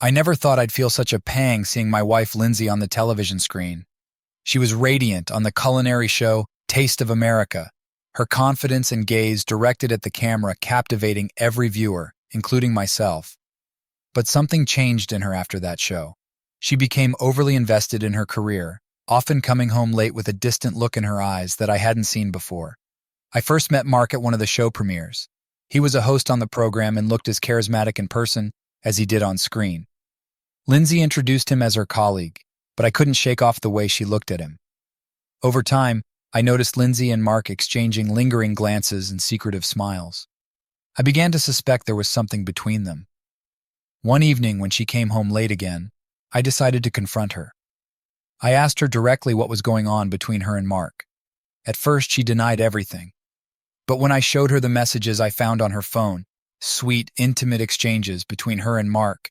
I never thought I'd feel such a pang seeing my wife Lindsay on the television screen. She was radiant on the culinary show Taste of America, her confidence and gaze directed at the camera captivating every viewer, including myself. But something changed in her after that show. She became overly invested in her career, often coming home late with a distant look in her eyes that I hadn't seen before. I first met Mark at one of the show premieres. He was a host on the program and looked as charismatic in person as he did on screen. Lindsay introduced him as her colleague, but I couldn't shake off the way she looked at him. Over time, I noticed Lindsay and Mark exchanging lingering glances and secretive smiles. I began to suspect there was something between them. One evening, when she came home late again, I decided to confront her. I asked her directly what was going on between her and Mark. At first, she denied everything. But when I showed her the messages I found on her phone, sweet, intimate exchanges between her and Mark,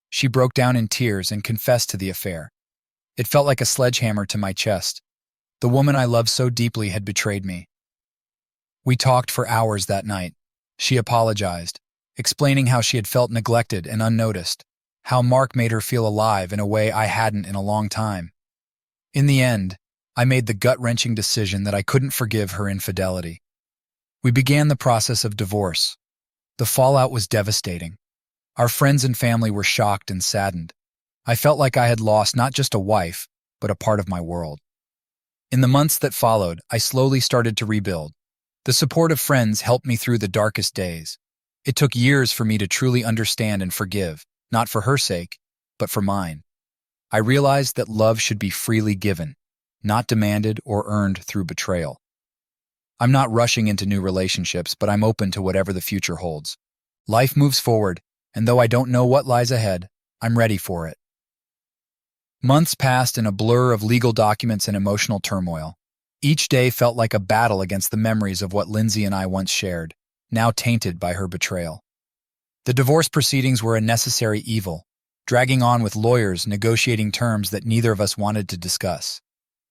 she broke down in tears and confessed to the affair. It felt like a sledgehammer to my chest. The woman I loved so deeply had betrayed me. We talked for hours that night. She apologized, explaining how she had felt neglected and unnoticed, how Mark made her feel alive in a way I hadn't in a long time. In the end, I made the gut-wrenching decision that I couldn't forgive her infidelity. We began the process of divorce. The fallout was devastating. Our friends and family were shocked and saddened. I felt like I had lost not just a wife, but a part of my world. In the months that followed, I slowly started to rebuild. The support of friends helped me through the darkest days. It took years for me to truly understand and forgive, not for her sake, but for mine. I realized that love should be freely given, not demanded or earned through betrayal. I'm not rushing into new relationships, but I'm open to whatever the future holds. Life moves forward, and though I don't know what lies ahead, I'm ready for it. Months passed in a blur of legal documents and emotional turmoil. Each day felt like a battle against the memories of what Lindsay and I once shared, now tainted by her betrayal. The divorce proceedings were a necessary evil, dragging on with lawyers negotiating terms that neither of us wanted to discuss.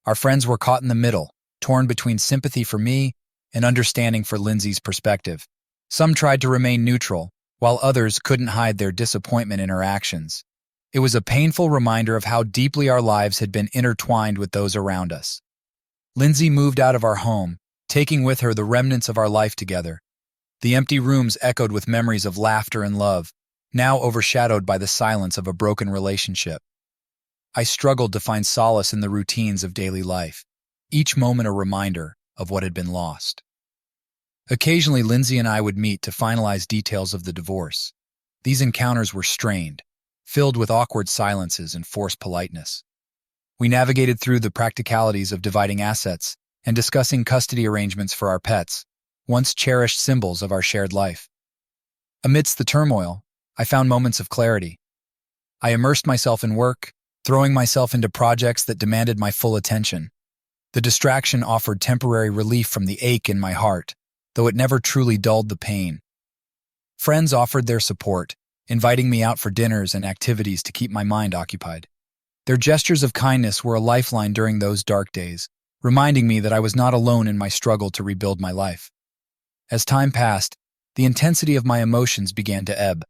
Our friends were caught in the middle, torn between sympathy for me and understanding for Lindsay's perspective. Some tried to remain neutral, while others couldn't hide their disappointment in her actions. It was a painful reminder of how deeply our lives had been intertwined with those around us. Lindsay moved out of our home, taking with her the remnants of our life together. The empty rooms echoed with memories of laughter and love, now overshadowed by the silence of a broken relationship. I struggled to find solace in the routines of daily life, each moment a reminder of what had been lost. Occasionally, Lindsay and I would meet to finalize details of the divorce. These encounters were strained, filled with awkward silences and forced politeness. We navigated through the practicalities of dividing assets and discussing custody arrangements for our pets, once cherished symbols of our shared life. Amidst the turmoil, I found moments of clarity. I immersed myself in work, throwing myself into projects that demanded my full attention. The distraction offered temporary relief from the ache in my heart, though it never truly dulled the pain. Friends offered their support, inviting me out for dinners and activities to keep my mind occupied. Their gestures of kindness were a lifeline during those dark days, reminding me that I was not alone in my struggle to rebuild my life. As time passed, the intensity of my emotions began to ebb.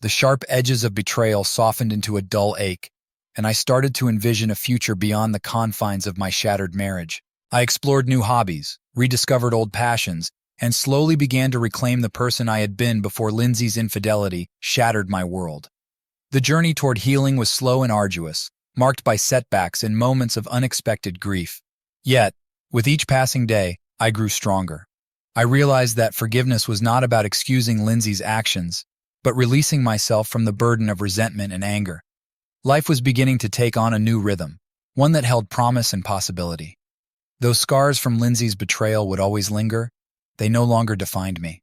The sharp edges of betrayal softened into a dull ache, and I started to envision a future beyond the confines of my shattered marriage. I explored new hobbies, rediscovered old passions, and slowly began to reclaim the person I had been before Lindsay's infidelity shattered my world. The journey toward healing was slow and arduous, marked by setbacks and moments of unexpected grief. Yet, with each passing day, I grew stronger. I realized that forgiveness was not about excusing Lindsay's actions, but releasing myself from the burden of resentment and anger. Life was beginning to take on a new rhythm, one that held promise and possibility. Though scars from Lindsay's betrayal would always linger, they no longer defined me.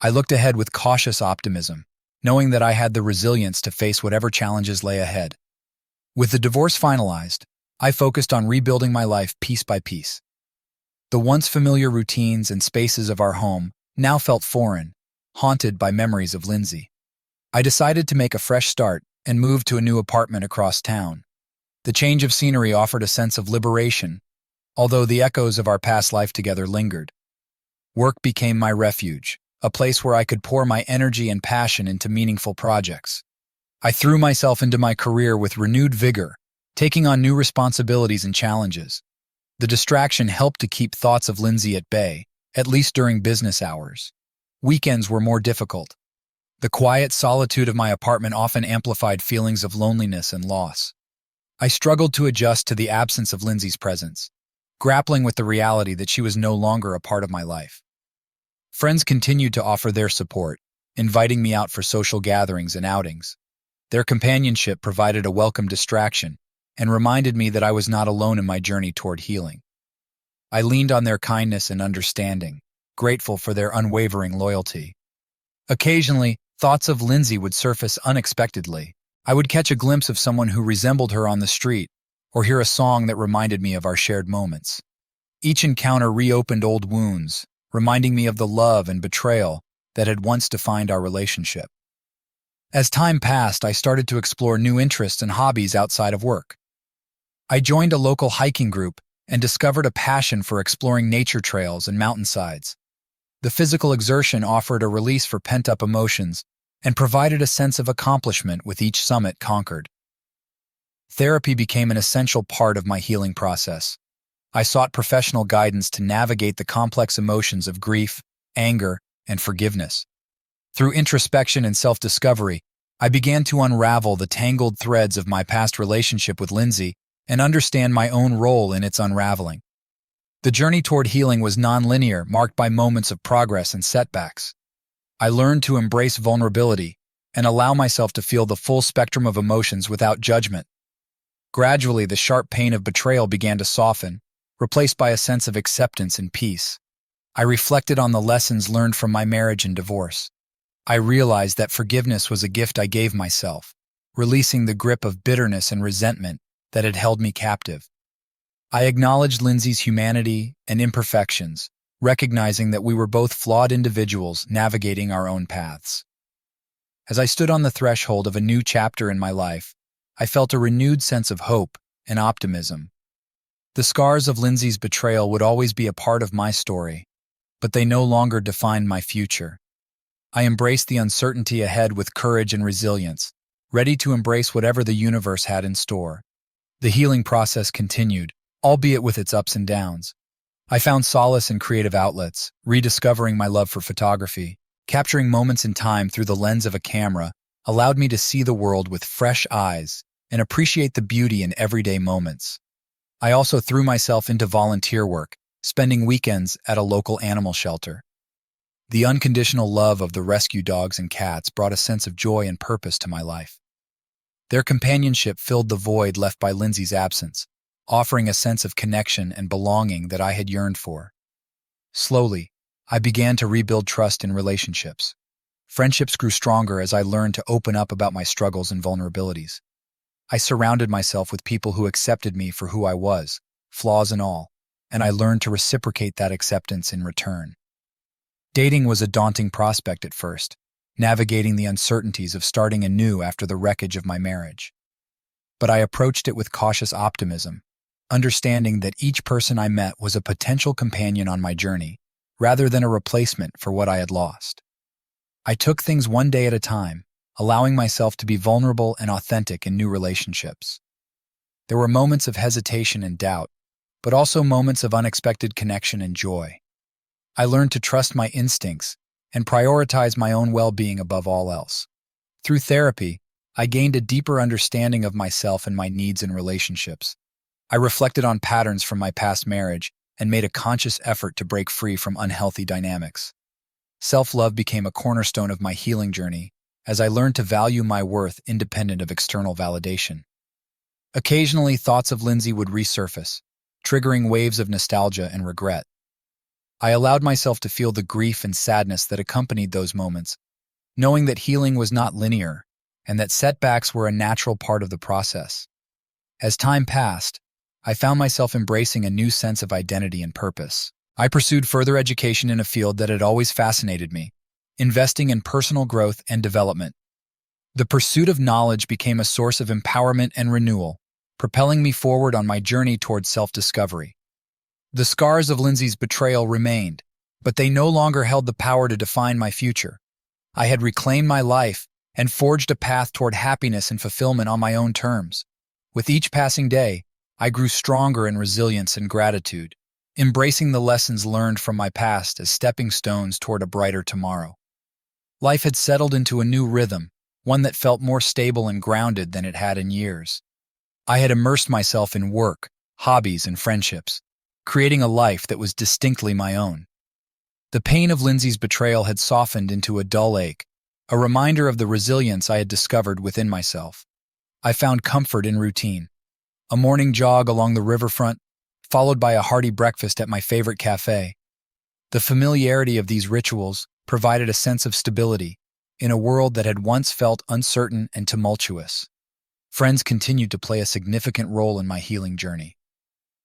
I looked ahead with cautious optimism, knowing that I had the resilience to face whatever challenges lay ahead. With the divorce finalized, I focused on rebuilding my life piece by piece. The once familiar routines and spaces of our home now felt foreign, haunted by memories of Lindsay. I decided to make a fresh start and moved to a new apartment across town. The change of scenery offered a sense of liberation, although the echoes of our past life together lingered. Work became my refuge, a place where I could pour my energy and passion into meaningful projects. I threw myself into my career with renewed vigor, taking on new responsibilities and challenges. The distraction helped to keep thoughts of Lindsay at bay, at least during business hours. Weekends were more difficult. The quiet solitude of my apartment often amplified feelings of loneliness and loss. I struggled to adjust to the absence of Lindsay's presence, grappling with the reality that she was no longer a part of my life. Friends continued to offer their support, inviting me out for social gatherings and outings. Their companionship provided a welcome distraction and reminded me that I was not alone in my journey toward healing. I leaned on their kindness and understanding, grateful for their unwavering loyalty. Occasionally, thoughts of Lindsay would surface unexpectedly. I would catch a glimpse of someone who resembled her on the street, or hear a song that reminded me of our shared moments. Each encounter reopened old wounds, reminding me of the love and betrayal that had once defined our relationship. As time passed, I started to explore new interests and hobbies outside of work. I joined a local hiking group and discovered a passion for exploring nature trails and mountainsides. The physical exertion offered a release for pent-up emotions and provided a sense of accomplishment with each summit conquered. Therapy became an essential part of my healing process. I sought professional guidance to navigate the complex emotions of grief, anger, and forgiveness. Through introspection and self-discovery, I began to unravel the tangled threads of my past relationship with Lindsay and understand my own role in its unraveling. The journey toward healing was non-linear, marked by moments of progress and setbacks. I learned to embrace vulnerability and allow myself to feel the full spectrum of emotions without judgment. Gradually, the sharp pain of betrayal began to soften, replaced by a sense of acceptance and peace. I reflected on the lessons learned from my marriage and divorce. I realized that forgiveness was a gift I gave myself, releasing the grip of bitterness and resentment that had held me captive. I acknowledged Lindsay's humanity and imperfections, recognizing that we were both flawed individuals navigating our own paths. As I stood on the threshold of a new chapter in my life, I felt a renewed sense of hope and optimism. The scars of Lindsay's betrayal would always be a part of my story, but they no longer defined my future. I embraced the uncertainty ahead with courage and resilience, ready to embrace whatever the universe had in store. The healing process continued, albeit with its ups and downs. I found solace in creative outlets, rediscovering my love for photography. Capturing moments in time through the lens of a camera allowed me to see the world with fresh eyes and appreciate the beauty in everyday moments. I also threw myself into volunteer work, spending weekends at a local animal shelter. The unconditional love of the rescue dogs and cats brought a sense of joy and purpose to my life. Their companionship filled the void left by Lindsay's absence, offering a sense of connection and belonging that I had yearned for. Slowly, I began to rebuild trust in relationships. Friendships grew stronger as I learned to open up about my struggles and vulnerabilities. I surrounded myself with people who accepted me for who I was, flaws and all, and I learned to reciprocate that acceptance in return. Dating was a daunting prospect at first, navigating the uncertainties of starting anew after the wreckage of my marriage. But I approached it with cautious optimism, understanding that each person I met was a potential companion on my journey, rather than a replacement for what I had lost. I took things one day at a time, allowing myself to be vulnerable and authentic in new relationships. There were moments of hesitation and doubt, but also moments of unexpected connection and joy. I learned to trust my instincts and prioritize my own well-being above all else. Through therapy, I gained a deeper understanding of myself and my needs in relationships. I reflected on patterns from my past marriage and made a conscious effort to break free from unhealthy dynamics. Self-love became a cornerstone of my healing journey as I learned to value my worth independent of external validation. Occasionally, thoughts of Lindsay would resurface, triggering waves of nostalgia and regret. I allowed myself to feel the grief and sadness that accompanied those moments, knowing that healing was not linear and that setbacks were a natural part of the process. As time passed, I found myself embracing a new sense of identity and purpose. I pursued further education in a field that had always fascinated me, investing in personal growth and development. The pursuit of knowledge became a source of empowerment and renewal, propelling me forward on my journey towards self-discovery. The scars of Lindsay's betrayal remained, but they no longer held the power to define my future. I had reclaimed my life and forged a path toward happiness and fulfillment on my own terms. With each passing day, I grew stronger in resilience and gratitude, embracing the lessons learned from my past as stepping stones toward a brighter tomorrow. Life had settled into a new rhythm, one that felt more stable and grounded than it had in years. I had immersed myself in work, hobbies, and friendships, creating a life that was distinctly my own. The pain of Lindsay's betrayal had softened into a dull ache, a reminder of the resilience I had discovered within myself. I found comfort in routine. A morning jog along the riverfront, followed by a hearty breakfast at my favorite cafe. The familiarity of these rituals provided a sense of stability in a world that had once felt uncertain and tumultuous. Friends continued to play a significant role in my healing journey.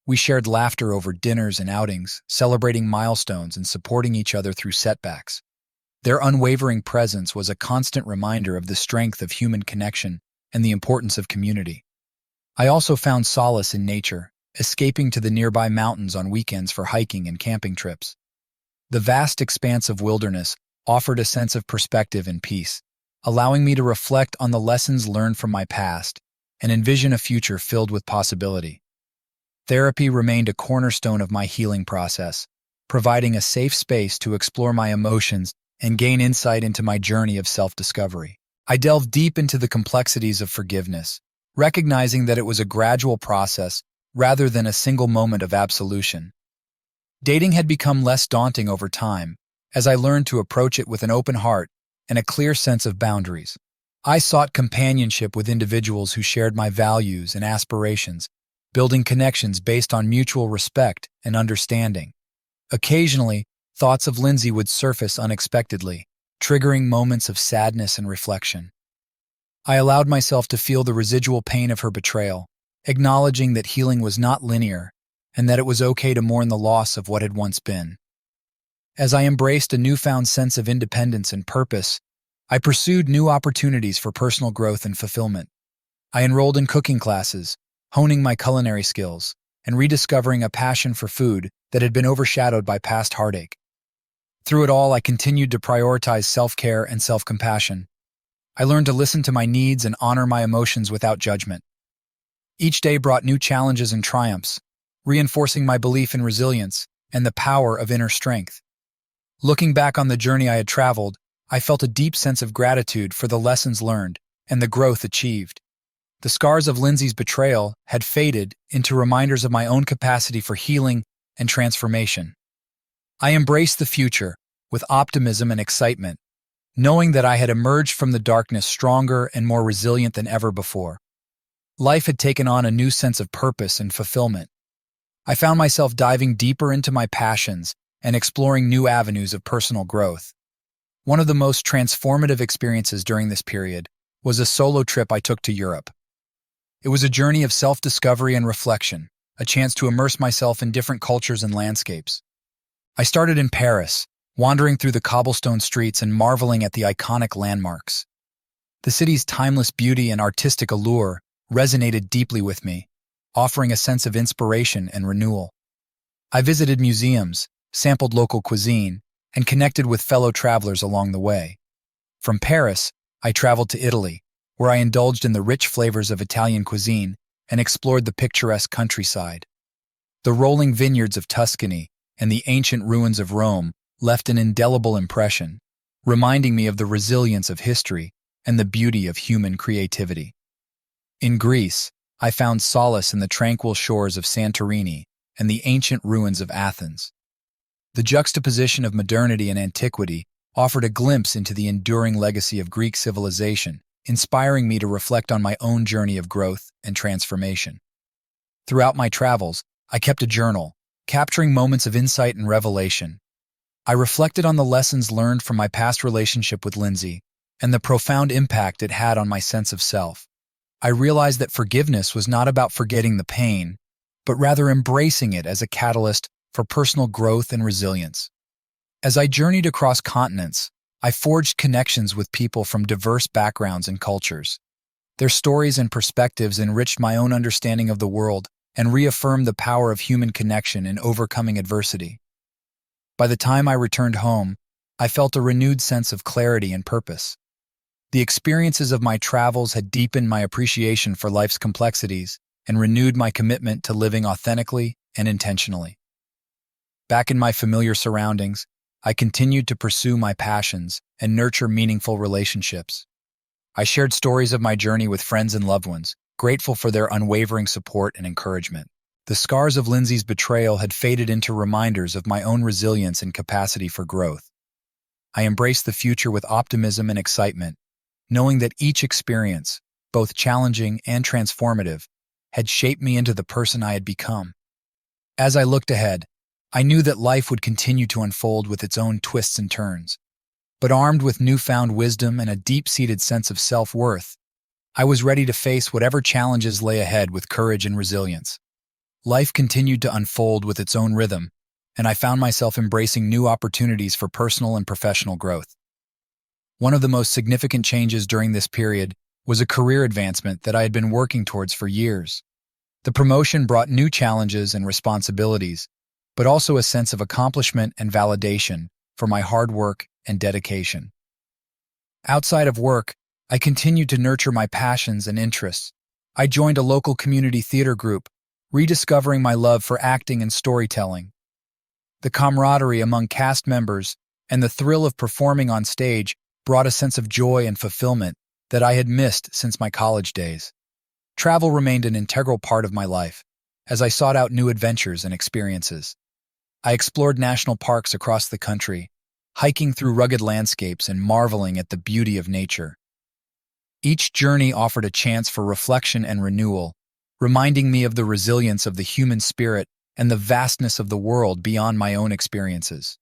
We shared laughter over dinners and outings, celebrating milestones and supporting each other through setbacks. Their unwavering presence was a constant reminder of the strength of human connection and the importance of community. I also found solace in nature, escaping to the nearby mountains on weekends for hiking and camping trips. The vast expanse of wilderness offered a sense of perspective and peace, allowing me to reflect on the lessons learned from my past and envision a future filled with possibility. Therapy remained a cornerstone of my healing process, providing a safe space to explore my emotions and gain insight into my journey of self-discovery. I delved deep into the complexities of forgiveness, recognizing that it was a gradual process rather than a single moment of absolution. Dating had become less daunting over time, as I learned to approach it with an open heart and a clear sense of boundaries. I sought companionship with individuals who shared my values and aspirations, building connections based on mutual respect and understanding. Occasionally, thoughts of Lindsay would surface unexpectedly, triggering moments of sadness and reflection. I allowed myself to feel the residual pain of her betrayal, acknowledging that healing was not linear and that it was okay to mourn the loss of what had once been. As I embraced a newfound sense of independence and purpose, I pursued new opportunities for personal growth and fulfillment. I enrolled in cooking classes, honing my culinary skills, and rediscovering a passion for food that had been overshadowed by past heartache. Through it all, I continued to prioritize self-care and self-compassion. I learned to listen to my needs and honor my emotions without judgment. Each day brought new challenges and triumphs, reinforcing my belief in resilience and the power of inner strength. Looking back on the journey I had traveled, I felt a deep sense of gratitude for the lessons learned and the growth achieved. The scars of Lindsay's betrayal had faded into reminders of my own capacity for healing and transformation. I embraced the future with optimism and excitement, knowing that I had emerged from the darkness stronger and more resilient than ever before. Life had taken on a new sense of purpose and fulfillment. I found myself diving deeper into my passions and exploring new avenues of personal growth. One of the most transformative experiences during this period was a solo trip I took to Europe. It was a journey of self-discovery and reflection, a chance to immerse myself in different cultures and landscapes. I started in Paris, wandering through the cobblestone streets and marveling at the iconic landmarks. The city's timeless beauty and artistic allure resonated deeply with me, offering a sense of inspiration and renewal. I visited museums, sampled local cuisine, and connected with fellow travelers along the way. From Paris, I traveled to Italy, where I indulged in the rich flavors of Italian cuisine and explored the picturesque countryside. The rolling vineyards of Tuscany and the ancient ruins of Rome left an indelible impression, reminding me of the resilience of history and the beauty of human creativity. In Greece, I found solace in the tranquil shores of Santorini and the ancient ruins of Athens. The juxtaposition of modernity and antiquity offered a glimpse into the enduring legacy of Greek civilization, inspiring me to reflect on my own journey of growth and transformation. Throughout my travels, I kept a journal, capturing moments of insight and revelation. I reflected on the lessons learned from my past relationship with Lindsay and the profound impact it had on my sense of self. I realized that forgiveness was not about forgetting the pain, but rather embracing it as a catalyst for personal growth and resilience. As I journeyed across continents, I forged connections with people from diverse backgrounds and cultures. Their stories and perspectives enriched my own understanding of the world and reaffirmed the power of human connection in overcoming adversity. By the time I returned home, I felt a renewed sense of clarity and purpose. The experiences of my travels had deepened my appreciation for life's complexities and renewed my commitment to living authentically and intentionally. Back in my familiar surroundings, I continued to pursue my passions and nurture meaningful relationships. I shared stories of my journey with friends and loved ones, grateful for their unwavering support and encouragement. The scars of Lindsay's betrayal had faded into reminders of my own resilience and capacity for growth. I embraced the future with optimism and excitement, knowing that each experience, both challenging and transformative, had shaped me into the person I had become. As I looked ahead, I knew that life would continue to unfold with its own twists and turns. But armed with newfound wisdom and a deep-seated sense of self-worth, I was ready to face whatever challenges lay ahead with courage and resilience. Life continued to unfold with its own rhythm, and I found myself embracing new opportunities for personal and professional growth. One of the most significant changes during this period was a career advancement that I had been working towards for years. The promotion brought new challenges and responsibilities, but also a sense of accomplishment and validation for my hard work and dedication. Outside of work, I continued to nurture my passions and interests. I joined a local community theater group, rediscovering my love for acting and storytelling. The camaraderie among cast members and the thrill of performing on stage brought a sense of joy and fulfillment that I had missed since my college days. Travel remained an integral part of my life, as I sought out new adventures and experiences. I explored national parks across the country, hiking through rugged landscapes and marveling at the beauty of nature. Each journey offered a chance for reflection and renewal, reminding me of the resilience of the human spirit and the vastness of the world beyond my own experiences.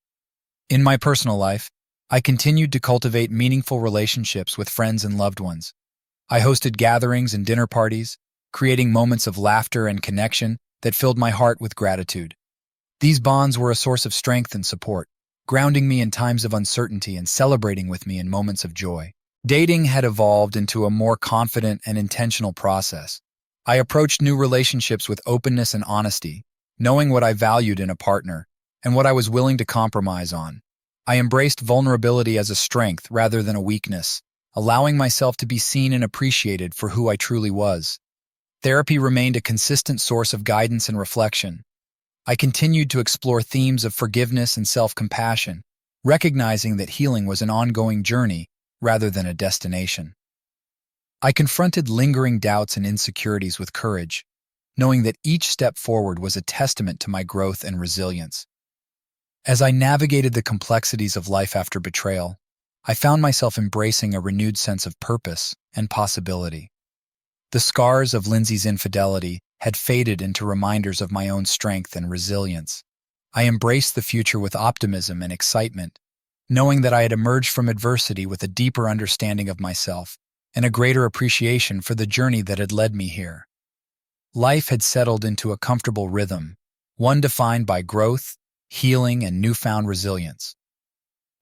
In my personal life, I continued to cultivate meaningful relationships with friends and loved ones. I hosted gatherings and dinner parties, creating moments of laughter and connection that filled my heart with gratitude. These bonds were a source of strength and support, grounding me in times of uncertainty and celebrating with me in moments of joy. Dating had evolved into a more confident and intentional process. I approached new relationships with openness and honesty, knowing what I valued in a partner and what I was willing to compromise on. I embraced vulnerability as a strength rather than a weakness, allowing myself to be seen and appreciated for who I truly was. Therapy remained a consistent source of guidance and reflection. I continued to explore themes of forgiveness and self-compassion, recognizing that healing was an ongoing journey rather than a destination. I confronted lingering doubts and insecurities with courage, knowing that each step forward was a testament to my growth and resilience. As I navigated the complexities of life after betrayal, I found myself embracing a renewed sense of purpose and possibility. The scars of Lindsay's infidelity had faded into reminders of my own strength and resilience. I embraced the future with optimism and excitement, knowing that I had emerged from adversity with a deeper understanding of myself and a greater appreciation for the journey that had led me here. Life had settled into a comfortable rhythm, one defined by growth, healing, and newfound resilience.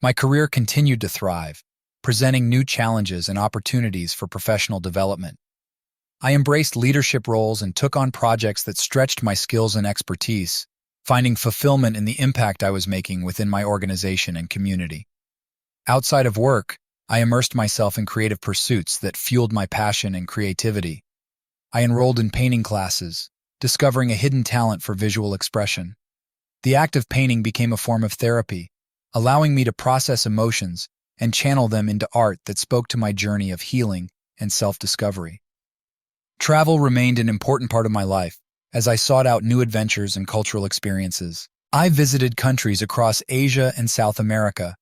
My career continued to thrive, presenting new challenges and opportunities for professional development. I embraced leadership roles and took on projects that stretched my skills and expertise, finding fulfillment in the impact I was making within my organization and community. Outside of work, I immersed myself in creative pursuits that fueled my passion and creativity. I enrolled in painting classes, discovering a hidden talent for visual expression. The act of painting became a form of therapy, allowing me to process emotions and channel them into art that spoke to my journey of healing and self-discovery. Travel remained an important part of my life as I sought out new adventures and cultural experiences. I visited countries across Asia and South America,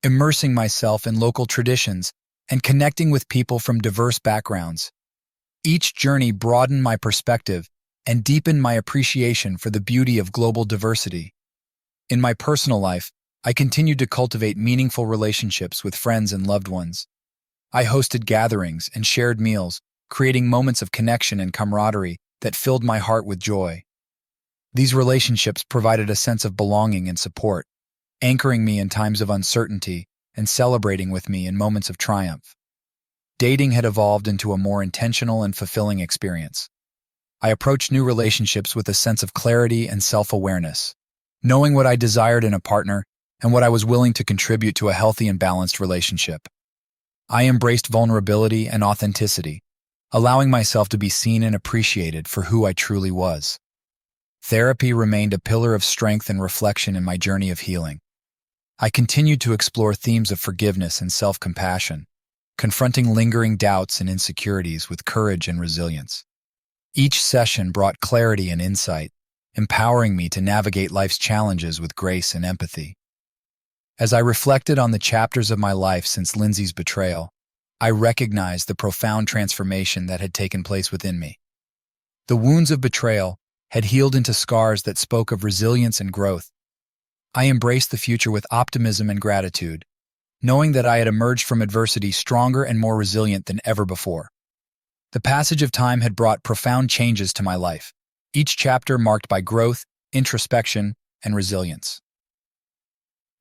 immersing myself in local traditions and connecting with people from diverse backgrounds. Each journey broadened my perspective and deepened my appreciation for the beauty of global diversity. In my personal life, I continued to cultivate meaningful relationships with friends and loved ones. I hosted gatherings and shared meals, creating moments of connection and camaraderie that filled my heart with joy. These relationships provided a sense of belonging and support, anchoring me in times of uncertainty and celebrating with me in moments of triumph. Dating had evolved into a more intentional and fulfilling experience. I approached new relationships with a sense of clarity and self-awareness, knowing what I desired in a partner and what I was willing to contribute to a healthy and balanced relationship. I embraced vulnerability and authenticity, allowing myself to be seen and appreciated for who I truly was. Therapy remained a pillar of strength and reflection in my journey of healing. I continued to explore themes of forgiveness and self-compassion, confronting lingering doubts and insecurities with courage and resilience. Each session brought clarity and insight, empowering me to navigate life's challenges with grace and empathy. As I reflected on the chapters of my life since Lindsay's betrayal, I recognized the profound transformation that had taken place within me. The wounds of betrayal had healed into scars that spoke of resilience and growth. I embraced the future with optimism and gratitude, knowing that I had emerged from adversity stronger and more resilient than ever before. The passage of time had brought profound changes to my life, each chapter marked by growth, introspection, and resilience.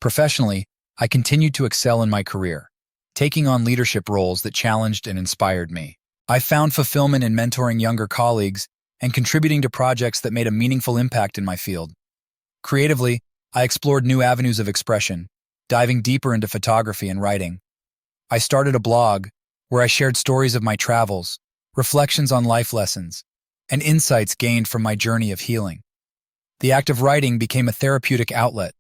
Professionally, I continued to excel in my career, taking on leadership roles that challenged and inspired me. I found fulfillment in mentoring younger colleagues and contributing to projects that made a meaningful impact in my field. Creatively, I explored new avenues of expression, diving deeper into photography and writing. I started a blog where I shared stories of my travels, reflections on life lessons, and insights gained from my journey of healing. The act of writing became a therapeutic outlet,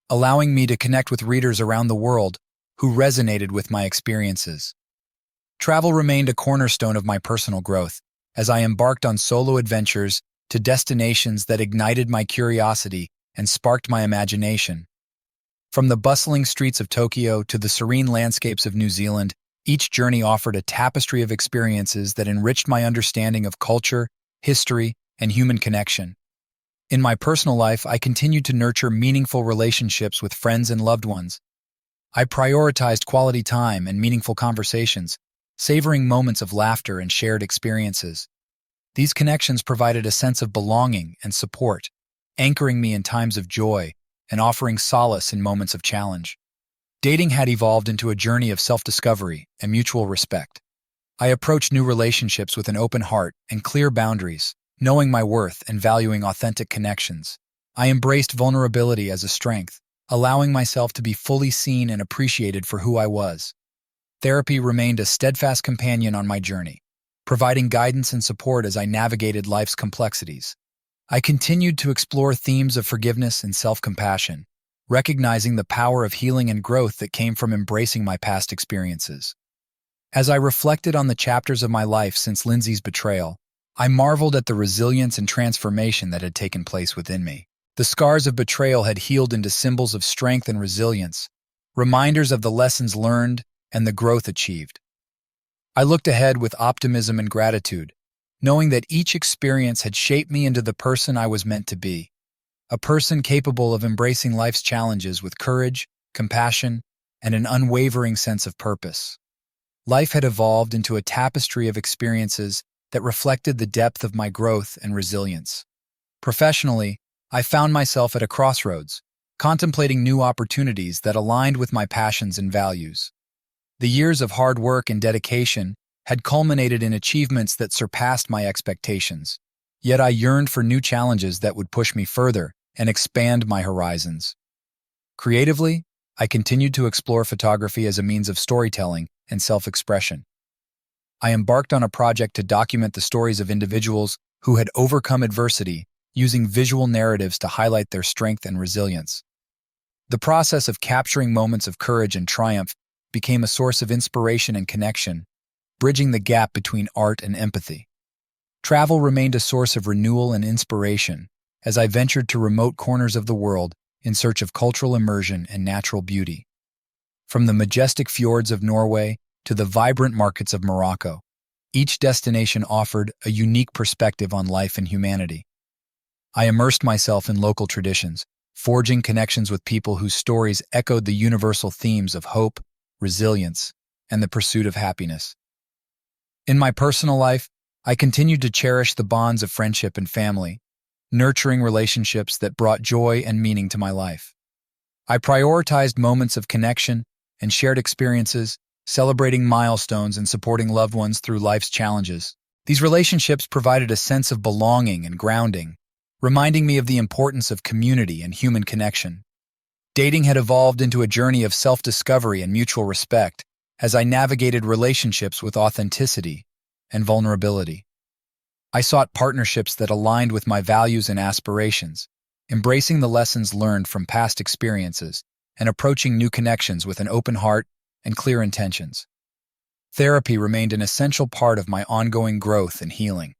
allowing me to connect with readers around the world who resonated with my experiences. Travel remained a cornerstone of my personal growth as I embarked on solo adventures to destinations that ignited my curiosity and sparked my imagination. From the bustling streets of Tokyo to the serene landscapes of New Zealand, each journey offered a tapestry of experiences that enriched my understanding of culture, history, and human connection. In my personal life, I continued to nurture meaningful relationships with friends and loved ones. I prioritized quality time and meaningful conversations, savoring moments of laughter and shared experiences. These connections provided a sense of belonging and support, anchoring me in times of joy and offering solace in moments of challenge. Dating had evolved into a journey of self-discovery and mutual respect. I approached new relationships with an open heart and clear boundaries, knowing my worth and valuing authentic connections. I embraced vulnerability as a strength, allowing myself to be fully seen and appreciated for who I was. Therapy remained a steadfast companion on my journey, providing guidance and support as I navigated life's complexities. I continued to explore themes of forgiveness and self-compassion, recognizing the power of healing and growth that came from embracing my past experiences. As I reflected on the chapters of my life since Lindsay's betrayal, I marveled at the resilience and transformation that had taken place within me. The scars of betrayal had healed into symbols of strength and resilience, reminders of the lessons learned and the growth achieved. I looked ahead with optimism and gratitude, knowing that each experience had shaped me into the person I was meant to be, a person capable of embracing life's challenges with courage, compassion, and an unwavering sense of purpose. Life had evolved into a tapestry of experiences that reflected the depth of my growth and resilience. Professionally, I found myself at a crossroads, contemplating new opportunities that aligned with my passions and values. The years of hard work and dedication had culminated in achievements that surpassed my expectations, yet I yearned for new challenges that would push me further and expand my horizons. Creatively, I continued to explore photography as a means of storytelling and self-expression. I embarked on a project to document the stories of individuals who had overcome adversity, using visual narratives to highlight their strength and resilience. The process of capturing moments of courage and triumph became a source of inspiration and connection, bridging the gap between art and empathy. Travel remained a source of renewal and inspiration as I ventured to remote corners of the world in search of cultural immersion and natural beauty. From the majestic fjords of Norway to the vibrant markets of Morocco, each destination offered a unique perspective on life and humanity. I immersed myself in local traditions, forging connections with people whose stories echoed the universal themes of hope, resilience, and the pursuit of happiness. In my personal life, I continued to cherish the bonds of friendship and family, nurturing relationships that brought joy and meaning to my life. I prioritized moments of connection and shared experiences, celebrating milestones and supporting loved ones through life's challenges. These relationships provided a sense of belonging and grounding, reminding me of the importance of community and human connection. Dating had evolved into a journey of self-discovery and mutual respect as I navigated relationships with authenticity and vulnerability. I sought partnerships that aligned with my values and aspirations, embracing the lessons learned from past experiences and approaching new connections with an open heart and clear intentions. Therapy remained an essential part of my ongoing growth and healing.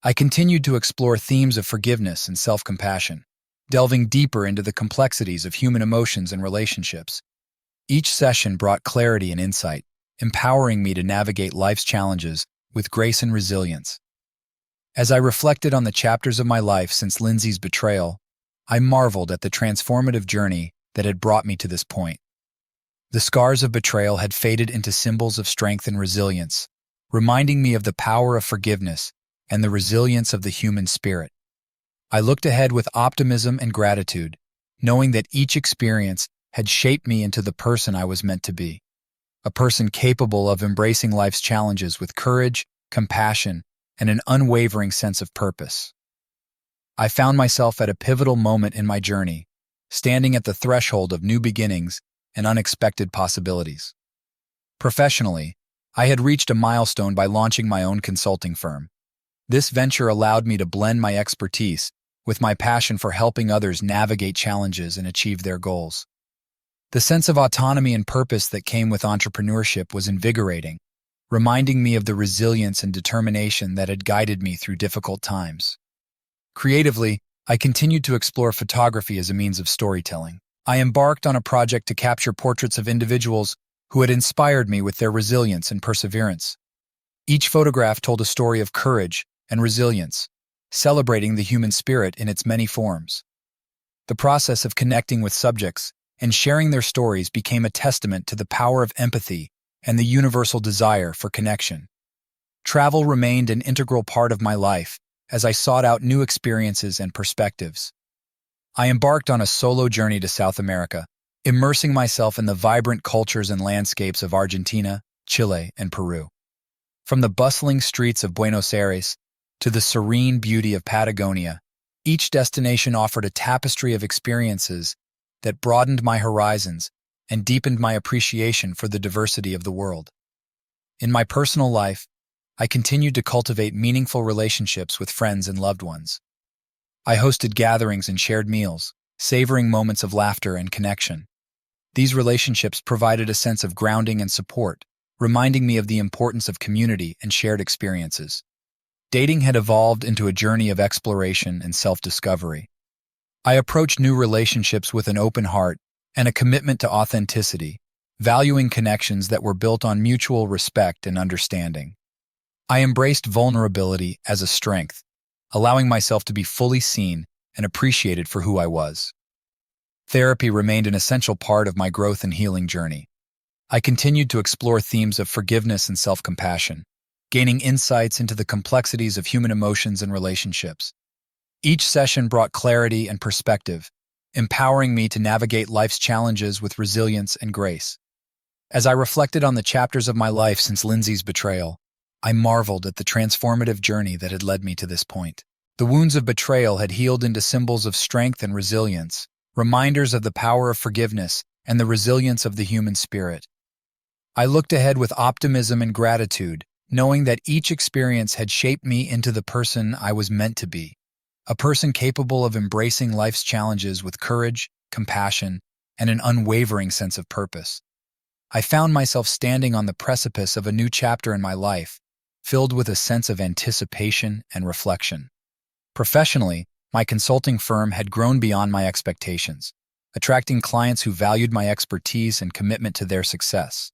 I continued to explore themes of forgiveness and self-compassion, delving deeper into the complexities of human emotions and relationships. Each session brought clarity and insight, empowering me to navigate life's challenges with grace and resilience. As I reflected on the chapters of my life since Lindsay's betrayal, I marveled at the transformative journey that had brought me to this point. The scars of betrayal had faded into symbols of strength and resilience, reminding me of the power of forgiveness and the resilience of the human spirit. I looked ahead with optimism and gratitude, knowing that each experience had shaped me into the person I was meant to be, a person capable of embracing life's challenges with courage, compassion, and an unwavering sense of purpose. I found myself at a pivotal moment in my journey, standing at the threshold of new beginnings and unexpected possibilities. Professionally, I had reached a milestone by launching my own consulting firm. This venture allowed me to blend my expertise with my passion for helping others navigate challenges and achieve their goals. The sense of autonomy and purpose that came with entrepreneurship was invigorating, reminding me of the resilience and determination that had guided me through difficult times. Creatively, I continued to explore photography as a means of storytelling. I embarked on a project to capture portraits of individuals who had inspired me with their resilience and perseverance. Each photograph told a story of courage and resilience, celebrating the human spirit in its many forms. The process of connecting with subjects and sharing their stories became a testament to the power of empathy and the universal desire for connection. Travel remained an integral part of my life as I sought out new experiences and perspectives. I embarked on a solo journey to South America, immersing myself in the vibrant cultures and landscapes of Argentina, Chile, and Peru. From the bustling streets of Buenos Aires to the serene beauty of Patagonia, each destination offered a tapestry of experiences that broadened my horizons and deepened my appreciation for the diversity of the world. In my personal life, I continued to cultivate meaningful relationships with friends and loved ones. I hosted gatherings and shared meals, savoring moments of laughter and connection. These relationships provided a sense of grounding and support, reminding me of the importance of community and shared experiences. Dating had evolved into a journey of exploration and self-discovery. I approached new relationships with an open heart and a commitment to authenticity, valuing connections that were built on mutual respect and understanding. I embraced vulnerability as a strength, allowing myself to be fully seen and appreciated for who I was. Therapy remained an essential part of my growth and healing journey. I continued to explore themes of forgiveness and self-compassion, gaining insights into the complexities of human emotions and relationships. Each session brought clarity and perspective, empowering me to navigate life's challenges with resilience and grace. As I reflected on the chapters of my life since Lindsay's betrayal, I marveled at the transformative journey that had led me to this point. The wounds of betrayal had healed into symbols of strength and resilience, reminders of the power of forgiveness and the resilience of the human spirit. I looked ahead with optimism and gratitude, knowing that each experience had shaped me into the person I was meant to be, a person capable of embracing life's challenges with courage, compassion, and an unwavering sense of purpose. I found myself standing on the precipice of a new chapter in my life, filled with a sense of anticipation and reflection. Professionally, my consulting firm had grown beyond my expectations, attracting clients who valued my expertise and commitment to their success.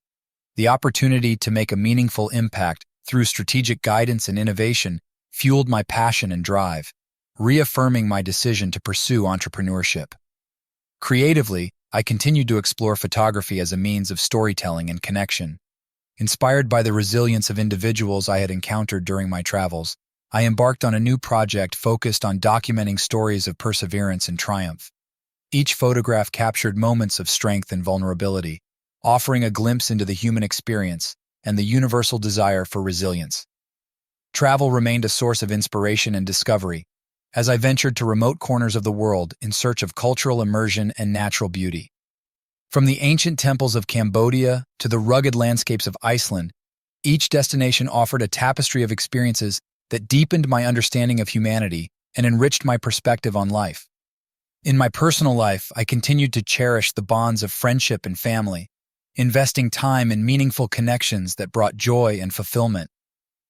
The opportunity to make a meaningful impact through strategic guidance and innovation fueled my passion and drive, reaffirming my decision to pursue entrepreneurship. Creatively, I continued to explore photography as a means of storytelling and connection. Inspired by the resilience of individuals I had encountered during my travels, I embarked on a new project focused on documenting stories of perseverance and triumph. Each photograph captured moments of strength and vulnerability, offering a glimpse into the human experience and the universal desire for resilience. Travel remained a source of inspiration and discovery, as I ventured to remote corners of the world in search of cultural immersion and natural beauty. From the ancient temples of Cambodia to the rugged landscapes of Iceland, each destination offered a tapestry of experiences that deepened my understanding of humanity and enriched my perspective on life. In my personal life, I continued to cherish the bonds of friendship and family, investing time in meaningful connections that brought joy and fulfillment.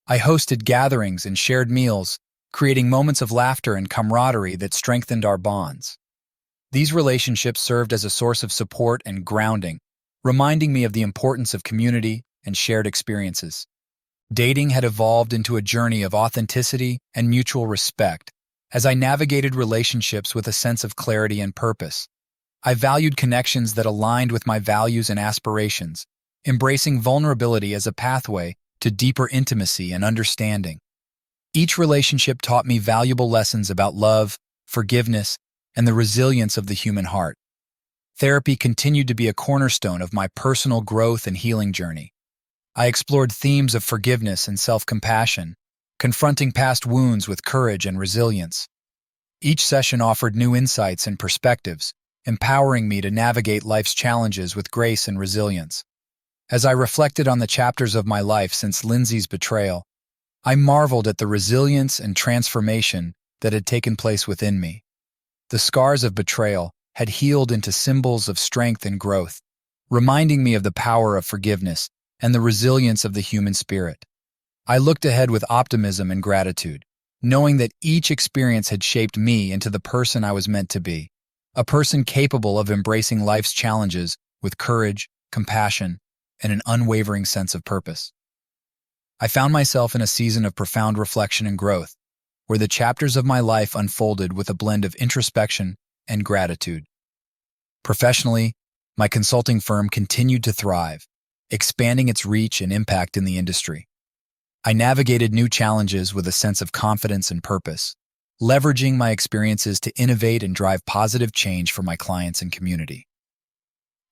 I hosted gatherings and shared meals, creating moments of laughter and camaraderie that strengthened our bonds. These relationships served as a source of support and grounding, reminding me of the importance of community and shared experiences. Dating had evolved into a journey of authenticity and mutual respect as I navigated relationships with a sense of clarity and purpose. I valued connections that aligned with my values and aspirations, embracing vulnerability as a pathway to deeper intimacy and understanding. Each relationship taught me valuable lessons about love, forgiveness, and the resilience of the human heart. Therapy continued to be a cornerstone of my personal growth and healing journey. I explored themes of forgiveness and self-compassion, confronting past wounds with courage and resilience. Each session offered new insights and perspectives, empowering me to navigate life's challenges with grace and resilience. As I reflected on the chapters of my life since Lindsay's betrayal, I marveled at the resilience and transformation that had taken place within me. The scars of betrayal had healed into symbols of strength and growth, reminding me of the power of forgiveness and the resilience of the human spirit. I looked ahead with optimism and gratitude, knowing that each experience had shaped me into the person I was meant to be, a person capable of embracing life's challenges with courage, compassion, and an unwavering sense of purpose. I found myself in a season of profound reflection and growth, where the chapters of my life unfolded with a blend of introspection and gratitude. Professionally, my consulting firm continued to thrive, expanding its reach and impact in the industry. I navigated new challenges with a sense of confidence and purpose, leveraging my experiences to innovate and drive positive change for my clients and community.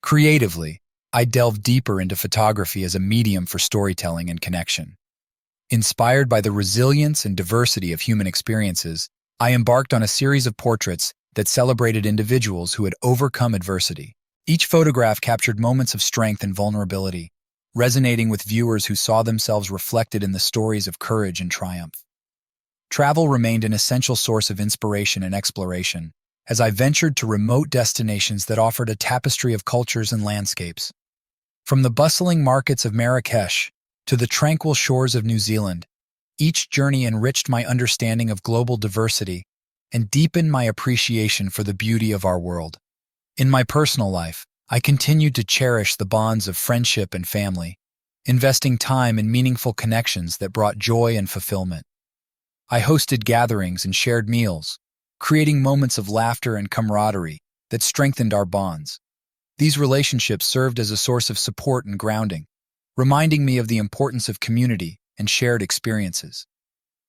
Creatively, I delved deeper into photography as a medium for storytelling and connection. Inspired by the resilience and diversity of human experiences, I embarked on a series of portraits that celebrated individuals who had overcome adversity. Each photograph captured moments of strength and vulnerability, resonating with viewers who saw themselves reflected in the stories of courage and triumph. Travel remained an essential source of inspiration and exploration, as I ventured to remote destinations that offered a tapestry of cultures and landscapes. From the bustling markets of Marrakesh to the tranquil shores of New Zealand, each journey enriched my understanding of global diversity and deepened my appreciation for the beauty of our world. In my personal life, I continued to cherish the bonds of friendship and family, investing time in meaningful connections that brought joy and fulfillment. I hosted gatherings and shared meals, creating moments of laughter and camaraderie that strengthened our bonds. These relationships served as a source of support and grounding, reminding me of the importance of community and shared experiences.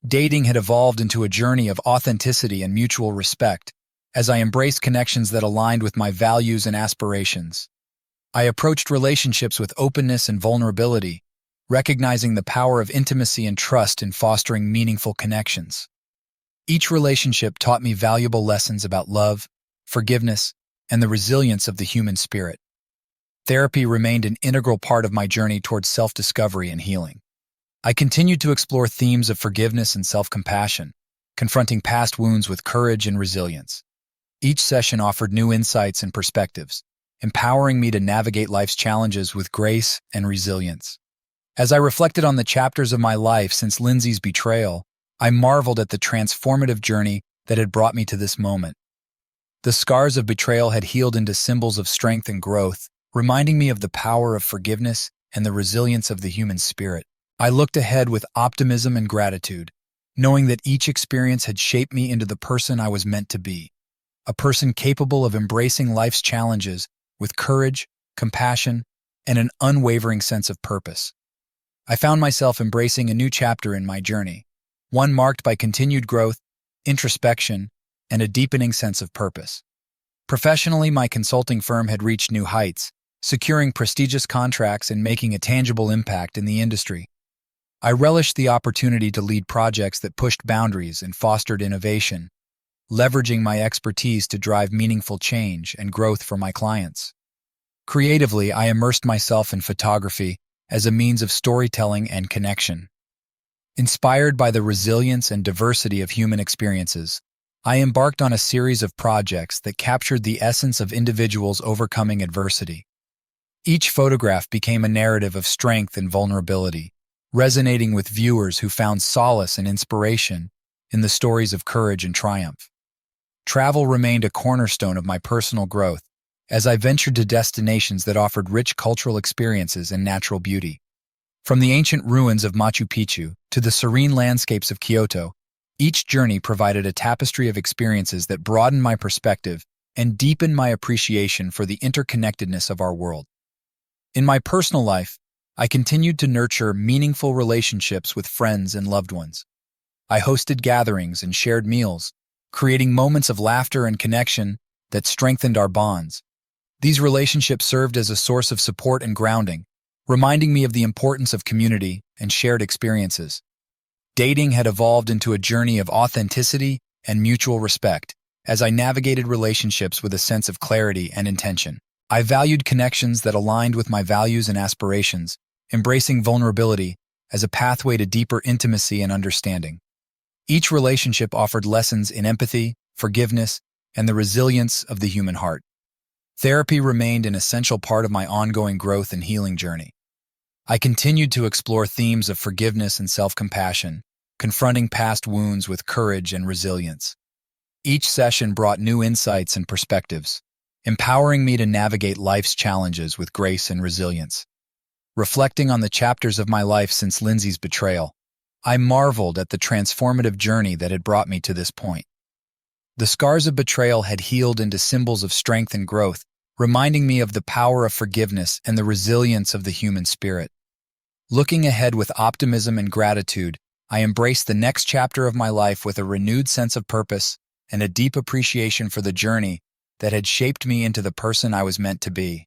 Dating had evolved into a journey of authenticity and mutual respect, as I embraced connections that aligned with my values and aspirations. I approached relationships with openness and vulnerability, recognizing the power of intimacy and trust in fostering meaningful connections. Each relationship taught me valuable lessons about love, forgiveness, and the resilience of the human spirit. Therapy remained an integral part of my journey towards self-discovery and healing. I continued to explore themes of forgiveness and self-compassion, confronting past wounds with courage and resilience. Each session offered new insights and perspectives, empowering me to navigate life's challenges with grace and resilience. As I reflected on the chapters of my life since Lindsay's betrayal, I marveled at the transformative journey that had brought me to this moment. The scars of betrayal had healed into symbols of strength and growth, reminding me of the power of forgiveness and the resilience of the human spirit. I looked ahead with optimism and gratitude, knowing that each experience had shaped me into the person I was meant to be, a person capable of embracing life's challenges with courage, compassion, and an unwavering sense of purpose. I found myself embracing a new chapter in my journey, one marked by continued growth, introspection, and a deepening sense of purpose. Professionally, my consulting firm had reached new heights, securing prestigious contracts and making a tangible impact in the industry. I relished the opportunity to lead projects that pushed boundaries and fostered innovation, leveraging my expertise to drive meaningful change and growth for my clients. Creatively, I immersed myself in photography as a means of storytelling and connection. Inspired by the resilience and diversity of human experiences, I embarked on a series of projects that captured the essence of individuals overcoming adversity. Each photograph became a narrative of strength and vulnerability, resonating with viewers who found solace and inspiration in the stories of courage and triumph. Travel remained a cornerstone of my personal growth as I ventured to destinations that offered rich cultural experiences and natural beauty. From the ancient ruins of Machu Picchu to the serene landscapes of Kyoto, each journey provided a tapestry of experiences that broadened my perspective and deepened my appreciation for the interconnectedness of our world. In my personal life, I continued to nurture meaningful relationships with friends and loved ones. I hosted gatherings and shared meals, creating moments of laughter and connection that strengthened our bonds. These relationships served as a source of support and grounding, reminding me of the importance of community and shared experiences. Dating had evolved into a journey of authenticity and mutual respect as I navigated relationships with a sense of clarity and intention. I valued connections that aligned with my values and aspirations, embracing vulnerability as a pathway to deeper intimacy and understanding. Each relationship offered lessons in empathy, forgiveness, and the resilience of the human heart. Therapy remained an essential part of my ongoing growth and healing journey. I continued to explore themes of forgiveness and self-compassion, confronting past wounds with courage and resilience. Each session brought new insights and perspectives, empowering me to navigate life's challenges with grace and resilience. Reflecting on the chapters of my life since Lindsay's betrayal, I marveled at the transformative journey that had brought me to this point. The scars of betrayal had healed into symbols of strength and growth, reminding me of the power of forgiveness and the resilience of the human spirit. Looking ahead with optimism and gratitude, I embraced the next chapter of my life with a renewed sense of purpose and a deep appreciation for the journey that had shaped me into the person I was meant to be.